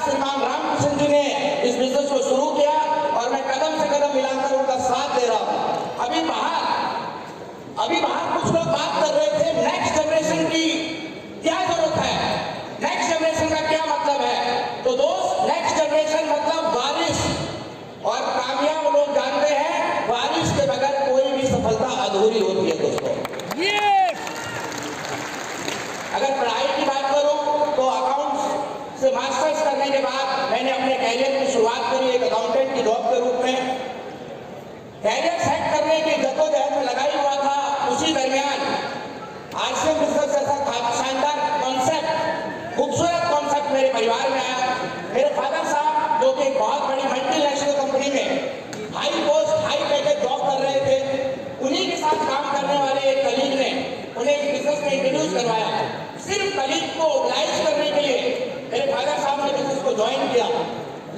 श्रीमान रामकृष्ण जी ने इस बिजनेस को शुरू किया और मैं कदम से कदम मिलाकर उनका साथ दे रहा हूं। अभी बाहर कुछ लोग बात कर रहे थे नेक्स्ट जनरेशन की क्या जरूरत है, नेक्स्ट जनरेशन का क्या मतलब है। तो दोस्त, नेक्स्ट जनरेशन मतलब वारिस, और कामयाब लोग जानते हैं वारिस के बगैर कोई भी सफलता अधूरी होती है दोस्तों। अगर पढ़ाई की बात करूं तो अकाउंट्स से मास्टर्स करने के बाद मैंने अपने कैरियर की शुरुआत करी एक अकाउंटेंट की जॉब के रूप में। कैरियर सेट करने की जद्दोजहद में लगाई हुआ था, उसी दरमियान आरसीएम बिजनेस जैसा शानदार कॉन्सेप्ट, खूबसूरत कॉन्सेप्ट मेरे परिवार में आया। मेरे फादर साहब जो कि एक बहुत बड़ी मल्टीनेशनल कंपनी में high post high package job कर रहे थे, उन्हीं के साथ काम करने वाले एक कलीग ने उन्हें इस बिजनेस में इंट्रोड्यूस करवाया। सिर्फ कलीग को ऑर्गेनाइज करने के लिए मेरे फादर साहब ने बिजनेस को ज्वाइन किया,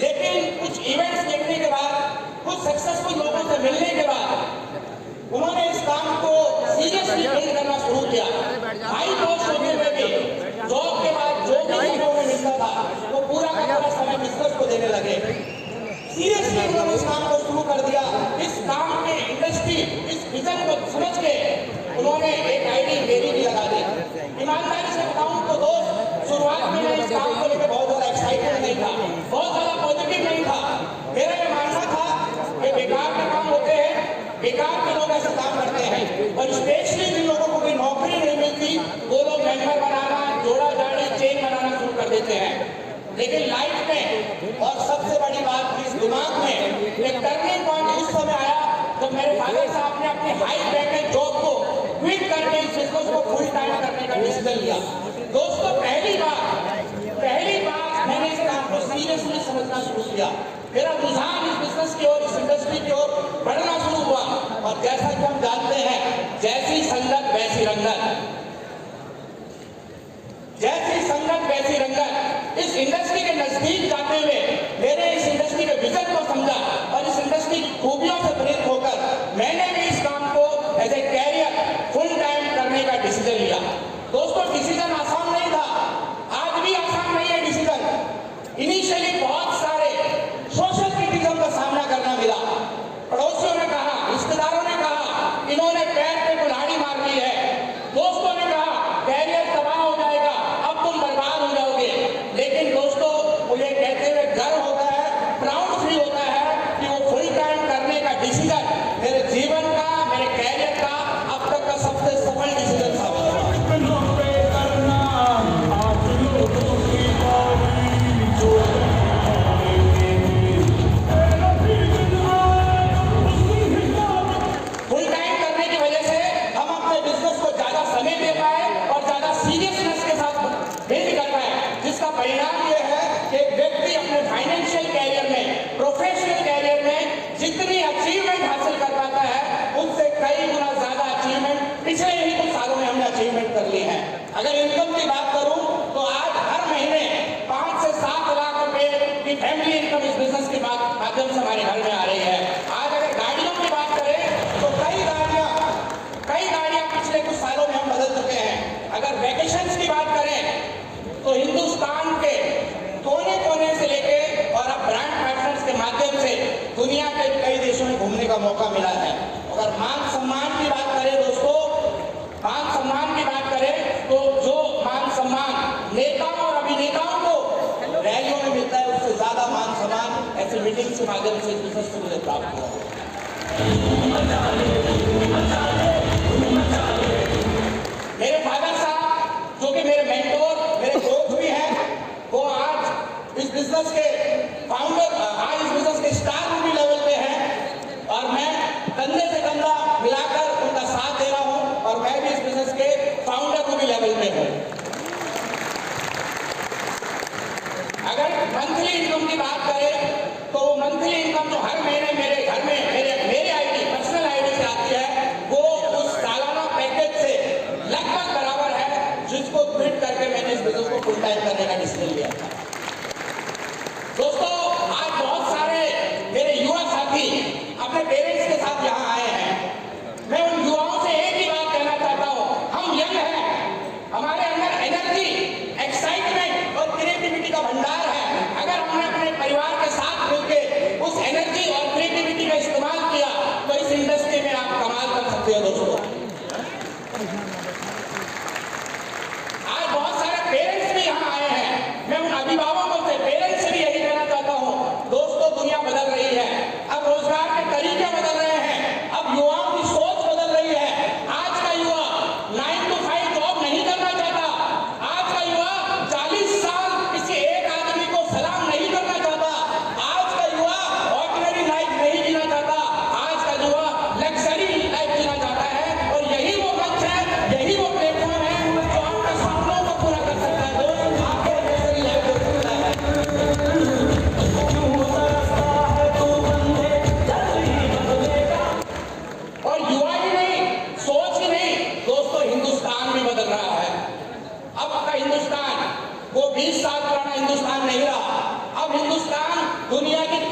लेकिन कुछ इवेंट्स देखने के बाद, कुछ सक्सेसफुल लोगों से मिलने के बाद उन्होंने इस काम को सीरियसली ट्रीट करना शुरू किया। हाई पोस्ट होने में भी जॉब के बाद जो भी समय उन्हें मिलता था वो पूरा का पूरा समय बिजनेस को देने लगे। सीरियसली उन्होंने इस काम को शुरू कर दिया। इस काम के इंडस्ट्री, इस विजन को समझ के उन्होंने एक आईडी मेरी भी लगा दी। ईमानदारी से बताऊं तो दोस्त, शुरुआत में मैं इस काम को लेकर बहुत ज्यादा एक्साइटेड नहीं था, बहुत ज्यादा पॉजिटिव नहीं था। मेरा ये मानना था कि बेकार के काम होते हैं, बेकार के लोग ऐसे काम करते हैं, और स्पेशली जिन लोगों को कोई नौकरी नहीं मिलती वो लोग मेंबर बनाना, जोड़ा जाड़ी, चेन बनाना शुरू कर देते हैं। लेकिन लाइफ में, और सबसे बड़ी बात इस दिमाग में, एक टर्निंग पॉइंट उस समय आया जब मेरे फादर साहब ने अपने हाई पैकेज जॉब को क्विट करके इस बिजनेस को फुल टाइम करने का डिसीजन लिया। दोस्तों, पहली बार मैंने इस काम को सीरियसली समझना शुरू किया। मेरा रुझान इस बिजनेस की ओर, इस इंडस्ट्री की ओर बढ़ना शुरू हुआ, और जैसा कि हम जानते हैं, जैसी संगत वैसी रंगत, जैसी संगत वैसी रंगत। इस इंडस्ट्री के नजदीक जाते हुए मैंने इस इंडस्ट्री के विजन को समझा, और इस इंडस्ट्री की खूबियों से प्रेरित होकर मैंने भी इस काम को as a career full time करने का डिसीजन लिया। दोस्तों, डिसीजन आसान नहीं था, आज भी आसान नहीं है डिसीजन। इनिशियली बहुत सारे सोशल क्रिटिसिज्म का सामना करना मिला। पड़ोसियों ने कहा, रिश्तेदारों ने कहा इन्होंने पैर पे कुल्हाड़ी मार दी है, दोस्तों ने कहा कैरियर तबाह हो जाएगा, अब तुम बर्बाद हो जाओगे। लेकिन दोस्तों, मुझे कहते हुए गर्व होता है, प्राउड फील होता है कि वो फुल टाइम करने का डिसीजन मेरे जीवन का, मेरे कैरियर का अब तक का सबसे सफल डिसीजन साबित हुआ। फुल टाइम करने की वजह से हम अपने बिजनेस को ज्यादा समय दे पाए और ज्यादा सीरियसनेस के साथ बिल्ड कर पाए, जिसका परिणाम ये है कि एक व्यक्ति अपने फाइनेंशियल कैरियर में, प्रोफेशनल कैरियर में जितनी अचीवमेंट हासिल कर पाता है, उससे कई गुना ज्यादा अचीवमेंट पिछले ही कुछ सालों में हमने अचीवमेंट कर ली है। अगर इनकम की बात करूं तो आज हर महीने 5 से 7 लाख रुपए की फैमिली इनकम इस बिजनेस के माध्यम से हमारे घर में आ रही है। आज अगर गाड़ियों की बात करें तो कई गाड़ियां पिछले कुछ सालों में हम बदल चुके हैं। अगर वैकेशंस की बात करें तो हिंदुस्तान के कोने कोने से लेके और अब ब्रांड पार्टनर्स के माध्यम से दुनिया के कई देशों में घूमने का मौका मिला है। अगर मान सम्मान की बात करें दोस्तों, मान सम्मान की बात करें तो जो मान सम्मान नेताओं और अभिनेताओं को रैलियों में मिलता है, उससे ज्यादा मान सम्मान ऐसे मीटिंग्स के माध्यम से बिजनेस से मुझे प्राप्त हुआ। मेरे फादर साहब जो कि मेरे मेंटोर, मेरे कोच भी हैं, वो आज इस बिजनेस के फाउंडर, आज इस बिजनेस के स्टार रूबी लेवल पे हैं, और मैं कंधे से कंधा मिलाकर उनका साथ दे रहा हूं, और मैं भी इस बिजनेस के फाउंडर रूबी लेवल पे हूं। अगर मंथली इनकम की बात करें तो मंथली इनकम जो हर महीने मेरे घर में मेरे आईडी, पर्सनल आईडी से आती है, वो उस सालाना पैकेज से लगभग बराबर है, जिसको क्विट करके मैंने इस बिजनेस को फुल टाइम करने का डिसीजन लिया था। दोस्तों, आज बहुत सारे मेरे युवा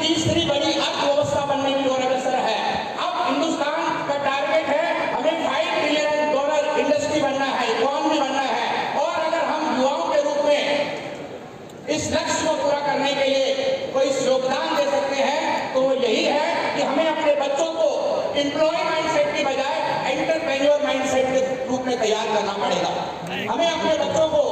तीसरी बड़ी अर्थव्यवस्था बनने की ओर अग्रसर है। अब हिंदुस्तान का टारगेट है हमें $5 ट्रिलियन इंडस्ट्री बनना है, इकोनॉमी बनना है। और अगर हम युवाओं के रूप में इस लक्ष्य को पूरा करने के लिए कोई योगदान दे सकते हैं तो वो यही है कि हमें अपने बच्चों को एम्प्लॉय माइंडसेट की बजाय एंटरप्रेन्योर माइंडसेट के रूप में तैयार करना पड़ेगा। हमें अपने बच्चों को